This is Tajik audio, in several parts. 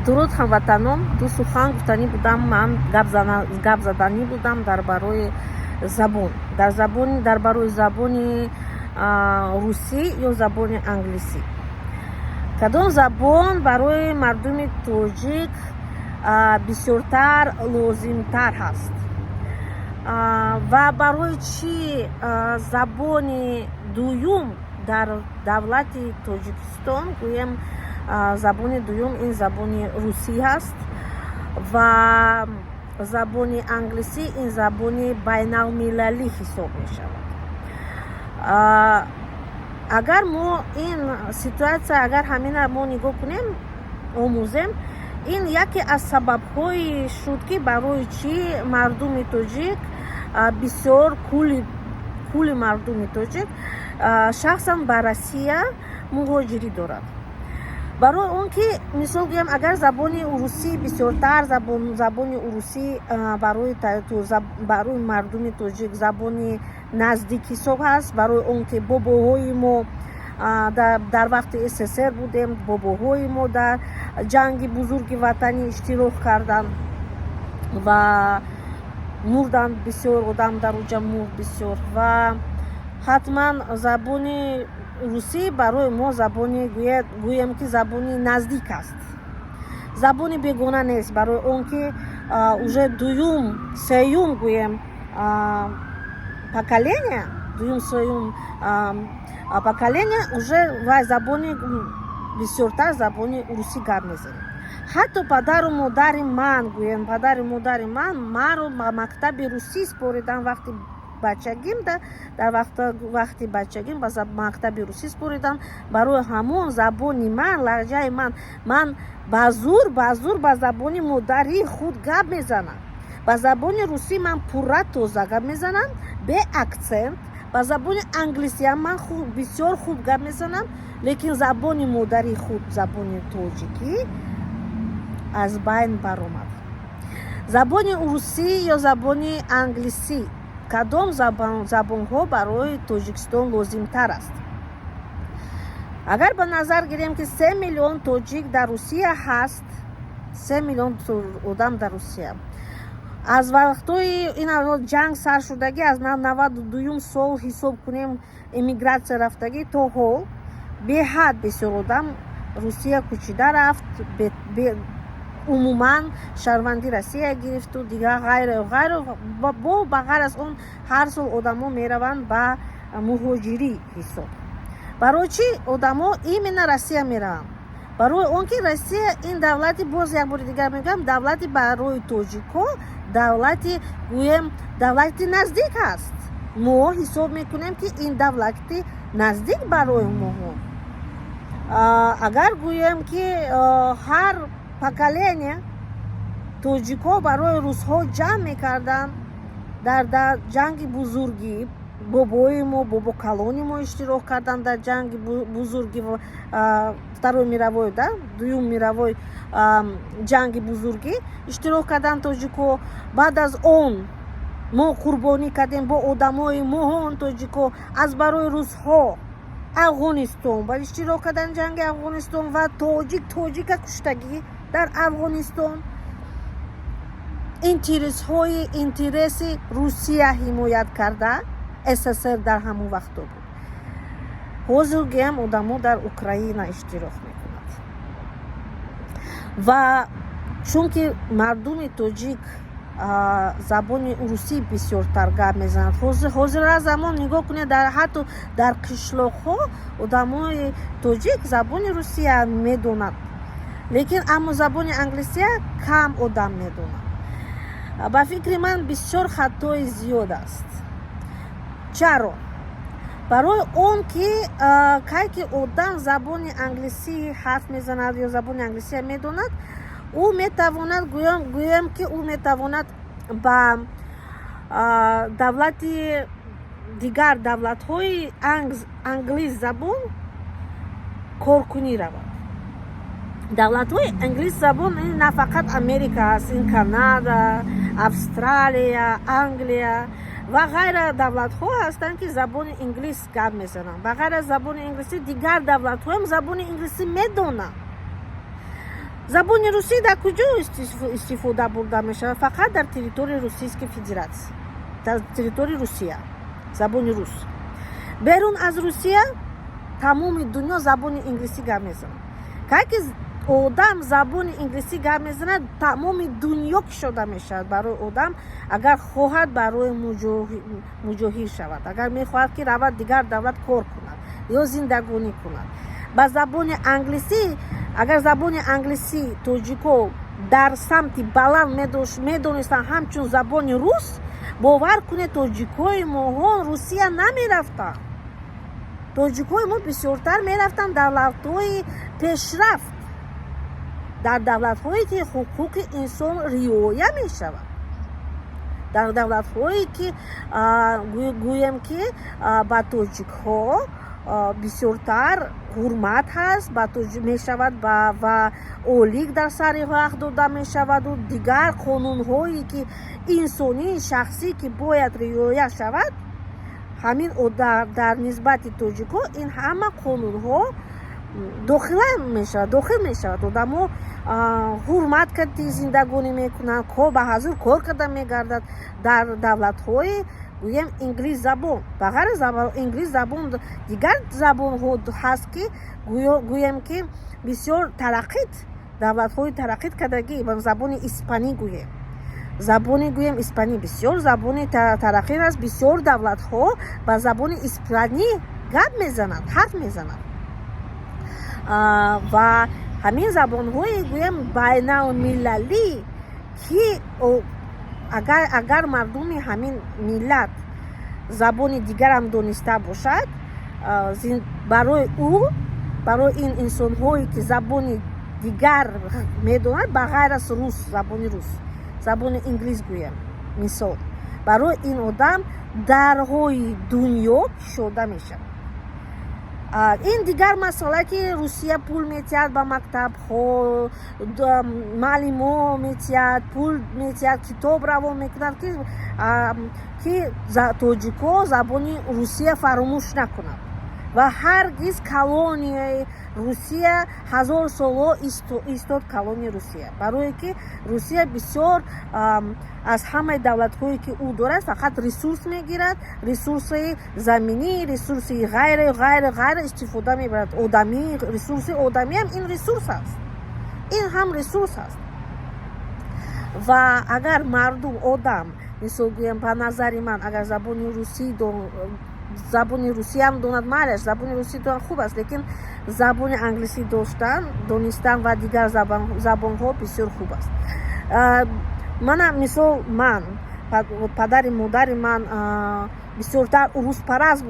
дуруд ҳамватанон, ду сухан гуфтанӣ будам, ман гап заданӣ будам дар барои забон, дар барои забони русӣ ё забони англисӣ. Кадом забон барои мардуми тоҷик бисёртар лозимтар ҳаст ва барои чӣ забони дуюм дар давлати Тоҷикистон, гӯем забони дуюм ин забони русӣ ҳаст ва забони англисӣ ин забони байналмилалӣ ҳисоб мешавад. Агар мо ин ситуатсия, агар ҳамина мо нигоҳ кунем, омӯзем, ин яке аз сабабҳои шуд, ки барои чӣ мардуми тоҷик бисёр кули мардуми тоҷик шахсан ба Россия муҳоҷирӣ дорад. Барои он ки мисол гӯям, агар забони урусӣ бисёртар, забони урусӣ барои мардуми тоҷик забони наздик ҳисоб ҳаст, барои он ки бобоҳои мо дар вақти СССР будем, бобоҳои мо дар ҷанги бузурги ватанӣ иштирок карданд ва мурданд, бисёр одам дар оҷа мурд бисёр, ва ҳатман забони русӣ барои мо забони гӯем ки забони наздик аст, забони бегона нест, барои он ки уже дуюм сеюм гӯем поколения уже вай забони бисёртар забони русӣ гап мезанем. ҳатто падару модари ман, гӯем падару модари манро ба мактаби русӣ споридан. Вақти бачагим вақти бачагим ба мактаби русӣ споридан. Барои ҳамон забони ман, лаҳҷаи ман ба зур ба забони модари худ гап мезанам. Ба забони русӣ ман пурра тоза гап мезанам, бе аксент. Ба забони англисиам ман бисёр хуб гап мезанам, лекин забони модари худ, забони тоҷикӣ аз байн баромад. Забони русӣ ё забони англисӣ, кадом забонҳо барои Тоҷикистон лозимтар аст? Агар ба назар гирем ки 3 миллион тоҷик дар Русия ҳаст, 3 миллион одам дар Русия, аз вақтҳои ин ҷанг сар шудагӣ, аз 92 сол ҳисоб кунем, эмигратсия рафтагӣ, то ҳол беҳад бисёр одам Русия кӯчида рафт, умуман шаҳрвандӣ Россия гирифту дигар ғайру ба ғайр аз он ҳар сол одамо мераванд ба муҳоҷирӣ ҳисоб. Барои чӣ одамо именно Россия мераванд? Барои он ки Россия ин давлати, боз як бори дигар мегӯям, давлати барои тоҷико давлати гӯем давлати наздик аст. Мо ҳисоб мекунем ки ин давлати наздик барои моҳо. Агар гӯем ки ҳар поколения тоҷико барои русҳо ҷамъ мекарданд дар ҷанги бузургӣ, бобои мо, бобокалони мо иштирок карданд дар ҷанги бузурги второй мировой, дуюм мировой ҷанги бузургӣ иштирок карданд тоҷико. Баъд аз он мо қурбонӣ кардем бо одамои моҳон тоҷико аз барои русҳо Афғонистон ба иштирок кардан ҷанги Афғонистон ва тоҷика куштагӣ дар Афғонистон. интереси Русия ҳимоят карда СССР дар ҳамон вақто буд. ҳозир гӯям одамо дар Украина иштирок мекунад ва чунки мардуми тоҷик забони русӣ бисёртар гап мезанад. ҳозир аз замон нигоҳ кунед, ҳатто дар қишлоқҳо одамои тоҷик забони русия медонад, лекин аммо забони англисия кам одам медонад. ба фикри ман бисёр хатои зиёд аст. чаро? Барои он ки кай ки одам забони англисӣ ҳарф мезанад ё забони англисия медонад, ӯ метавонад гӯем ки ӯ метавонад ба давлати дигар давлатҳои англис забон коркунӣ равад. давлатҳои англис забон на фақат Америка аст, ин Канада, Австралия, Англия ва ғайра давлатҳо ҳастанд ки забони инглис гап мезананд. Ба ғайр аз забони инглисӣ дигар давлатҳоям забони инглисӣ медонанд. забони русӣ дар куҷо истифода бурда мешавад? Фақат дар территорияи Русийской Федератсия, дар территорияи Русия, забони рус. берун аз Русия тамоми дунё забони инглисӣ гап мезанад. кайки одам забони инглисӣ гап мезанад, тамоми дунё кушода мешавад барои одам, агар хоҳад барои муҷоҳир шавад, агар мехоҳад ки равад дигар давлат кор кунад ё зиндагонӣ кунад. ба забони англисӣ, агар забони англисӣ тоҷико дар самти баланд медонистанд ҳамчун забони рус, бовар кунед тоҷикои моҳо Русия намерафтанд. тоҷикои мо бисёртар мерафтанд давлатҳои пешрафт, дар давлатҳое ки ҳуқуқи инсон риоя мешавад, дар давлатҳое ки гӯем ки ба тоҷикҳо бисёртар ҳурмат ҳаст, мешавад ва олик дар сари вақт дода мешаваду дигар қонунҳое ки инсонии шахсӣ ки бояд риоя шавад, ҳамин дар нисбати тоҷикҳо ин ҳама қонунҳо дохил мешавад. одамо ҳурмат карди зиндагонӣ мекунанд, ба ҳазур кор карда мегардад дар давлатҳои гӯем инглис забон. ба ғайр инглис забон дигар забонҳо ҳаст ки гӯем ки бисёр тараққид, давлатҳои тараққид кардагӣ, забони испанӣ гӯем испанӣ бисёр забони тараққид аст. бисёр давлатҳо ба забони испанӣ гап мезананд, ҳарф мезананд ва ҳамин забонҳои гӯем байналмилалӣ ки агар мардуми ҳамин миллат забони дигарам дониста бошад, барои ин инсонҳое ки забони дигар медонад, ба ғайр аз забони инглис гӯем мисол, барои ин одам дарҳои дунё кушода мешавад. ин дигар масъала ки Русия пул метиҳад ба мактабҳо, маълимо метиҳад, пул метиҳад, китоб равон мекунад ки тоҷико забони Русия фаромӯш накунад ва ҳаргиз колонияи Русия 1000 соло истод колонияи Русия, барое ки Русия бисёр аз ҳамаи давлатҳое ки ӯ дорад фақат ресурс мегирад, ресурси заминӣ, ресурси ғайра истифода мебарад. Ресурси одамӣ ҳам ин ҳам ресурс аст. ва агар мардум одам мисол гӯям, ба назари ман, агар забони русиям донад, майлаш, забони русӣ донад хуб аст, лекин забони англисӣ донистан ва дигар забонҳо бисёр хуб аст. Ман падари модари ман бисёртар урӯспараст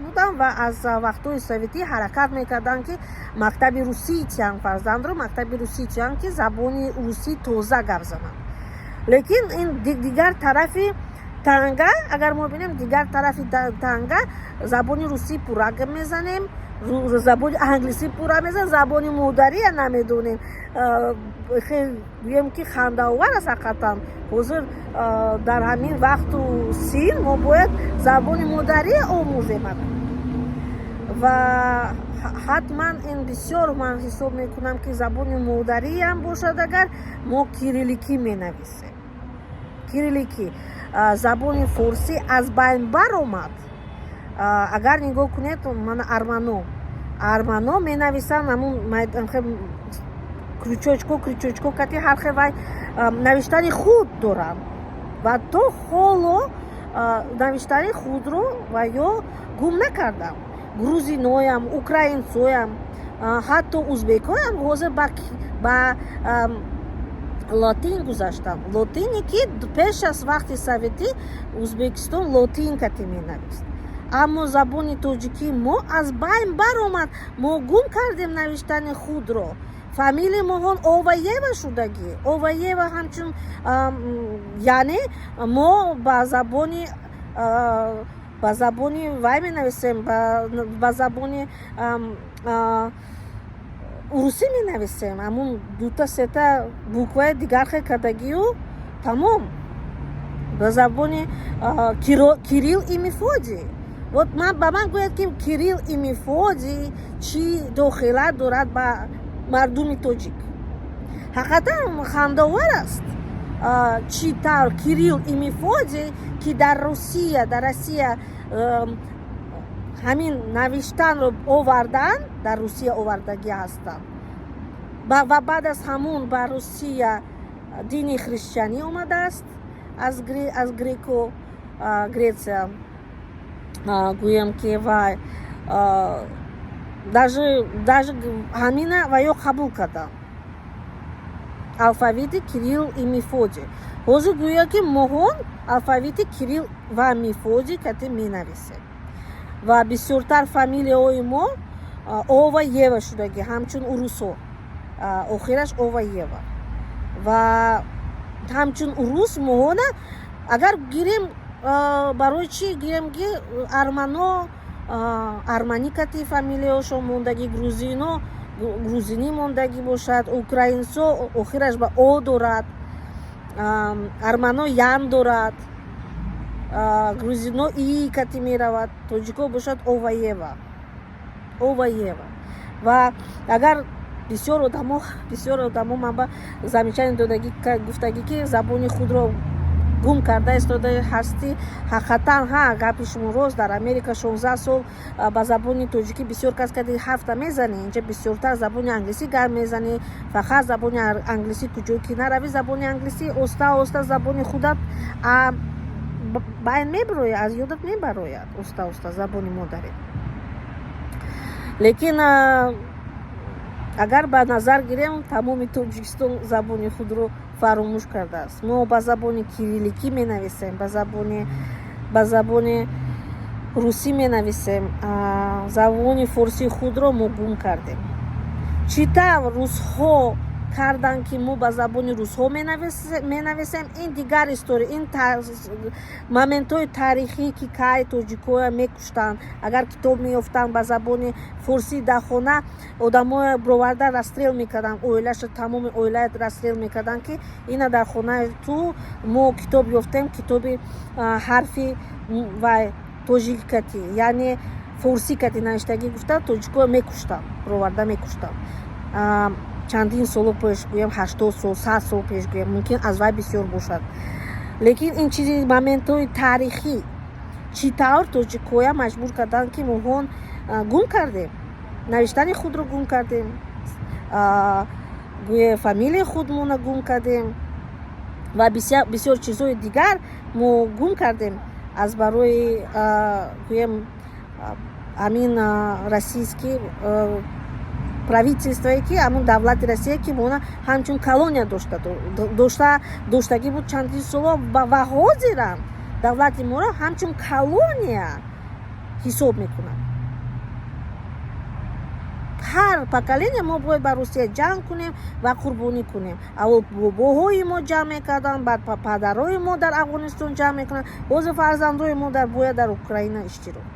буданд ва аз вақтҳои советӣ ҳаракат мекарданд ки мактаби русӣ тиҳанд, фарзандро мактаби русӣ тиҳанд ки забони русӣ тоза гап зананд. лекин ин дигар тарафи танга, агар мо бинем дигар тарафи танга, забони русӣ пурра гап мезанем, забони англисӣ пурра мезанем, забони модария намедонем. гӯем ки хандаовар аст ҳақиқатан. ҳозир дар ҳамин вақту син мо бояд забони модария омӯзем ва ҳатман ин бисёр ман ҳисоб мекунам ки забони модариам бошад, агар мо кирилликӣ менависем. кирилликӣ забони форсӣ аз байн баромад. агар нигоҳ кунед, мана армано менависанд, ҳамун крючочко кати ҳархе вай навиштани худ доранд ва то ҳоло навиштани худро ва ё гум накардам. грузиноям, украинцоям, ҳатто узбекоям ҳозир ба латин гузаштам. Латине ки пеш аз вақти советӣ Узбекистон латинкати менавист. аммо забони тоҷикӣ мо аз байн баромад. Мо гум кардем навиштани худро. фамилияи моҳон Оваева шудагӣ. Оваева ҳамчун, яъне мо ба забони вай менависем, ба забони урусӣ менависем. ҳамун дута сета букваи дигархе кардагию тамом. ба забони Кирилл и Мефодий. Вот ба ман гӯяд ки Кирилл и Мефодий чӣ дохила дорад ба мардуми тоҷик. ҳақиқатан хандовар аст чӣ тавр Кирилл и Мефодий ки дар Россия ҳамин навиштанро овардан, дар Русия овардагӣ ҳастанд ва баъд аз ҳамун ба Русия дини христианӣ омадааст аз Греция гӯем ки вай даже ҳамина ва ё қабул карда алфавити Кирилл и Мефодий. ҳозир гӯё ки моҳон алфавити Кирилл ва Мефодий кати менависем ва бисёртар фамилияҳои мо О ва Ева шудагӣ, ҳамчун урусҳо охираш О ва Ева ва ҳамчун урус моҳона агар гирем барои чӣ гирем ки арманӣ кати фамилияҳошон мондагӣ, грузинӣ мондагӣ бошад, украинсо охираш ба О дорад, армано Ян дорад, грузино И кати меравад, тоҷико бошад О ва Ева. Ва агар бисёр одамо ман ба замечание гуфтагӣ ки забони худро гум карда истода ҳастӣ. ҳақиқатан гапи шумо рост. Дар Америка 16 сол ба забони тоҷикӣ бисёр кас кади ҳафта мезанӣ, инҷа бисёртар забони англисӣ гап мезанӣ. Фақат забони англисӣ куҷое ки наравӣ, забони англисӣ оста забони худат байн мебарояд, аз ёдат мебарояд оста забони модарӣ. Лекин агар ба назар гирем, тамоми Тоҷикистон забони худро фаромӯш кардааст. Мо ба забони кирилликӣ менависем, ба забони русӣ менависем, забони форсии худро мо гум кардем. Чӣ тавр русҳо кардан ки мо ба забони русҳо менависем, ин дигар история, ин моментҳои тарихӣ ки кай тоҷикоя мекуштанд. Агар китоб меёфтанд ба забони форсӣ дар хона, одамоя броварда расстрел мекарданд, оилаша тамоми оилаят расстрел мекарданд ки ина дар хонаи ту мо китоб ёфтем, китоби ҳарфи вай тоҷикӣ кати, яъне форсӣ кати навиштагӣ гуфта тоҷикоя мекуштанд, броварда мекуштанд. Чандин соло пеш, гӯям 80 сол, 100 сол пеш, гӯям мумкин аз вай бисёр бошад. Лекин ин чизи моментҳои тарихӣ чӣ тавр тоҷикоя маҷбур карданд ки моҳон гум кардем, навиштани худро гум кардем, гӯя фамилияи худмона гум кардем ва бисёр чизҳои дигар мо гум кардем аз барои гӯям ҳамин российский правительствое ки ҳамун давлати Россия ки мона ҳамчун колония доштагӣ буд чандин соло ва ҳозирам давлати моро ҳамчун колония ҳисоб мекунад. ҳар поколения мо бояд ба Русия ҷанг кунем ва қурбонӣ кунем. Аввал бобоҳои мо ҷамъ мекарданд, баъд падарои мо дар Афғонистон ҷамъ мекунанд, ҳозир фарзандои мо бояд дар Украина иштирок.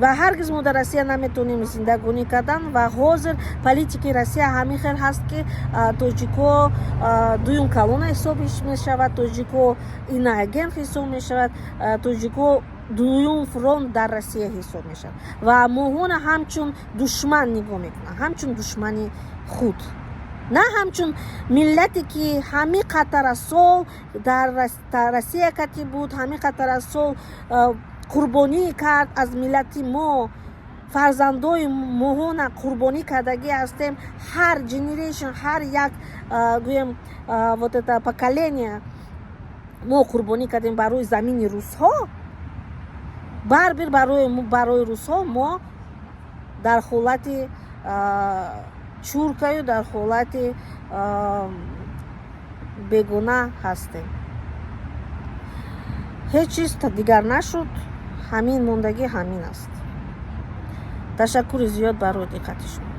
ва ҳаргиз мо дар Россия наметавонем зиндагонӣ кардан ва ҳозир политики Россия ҳамин хел ҳаст ки тоҷико дуюм колона ҳисоб мешавад, тоҷико иноагент ҳисоб мешавад, тоҷико дуюм фронт дар Россия ҳисоб мешавад ва моҳона ҳамчун душман нигоҳ мекунанд, ҳамчун душмани худ, на ҳамчун миллате ки ҳамин қатара сол дар Россия кати буд, ҳамин қатара сол қурбонӣ кард аз миллати мо, фарзандои моҳона қурбонӣ кардагӣ ҳастем. ҳар generation, ҳар як гӯем вот это поколение мо қурбонӣ кардем барои замини русҳо. барбир барои русҳо мо дар ҳолати чуркаю, дар ҳолати бегона ҳастем. ҳеҷ чиз дигар нашуд, ҳамин мондагӣ ҳамин аст. ташаккури зиёд барои диққати шумо.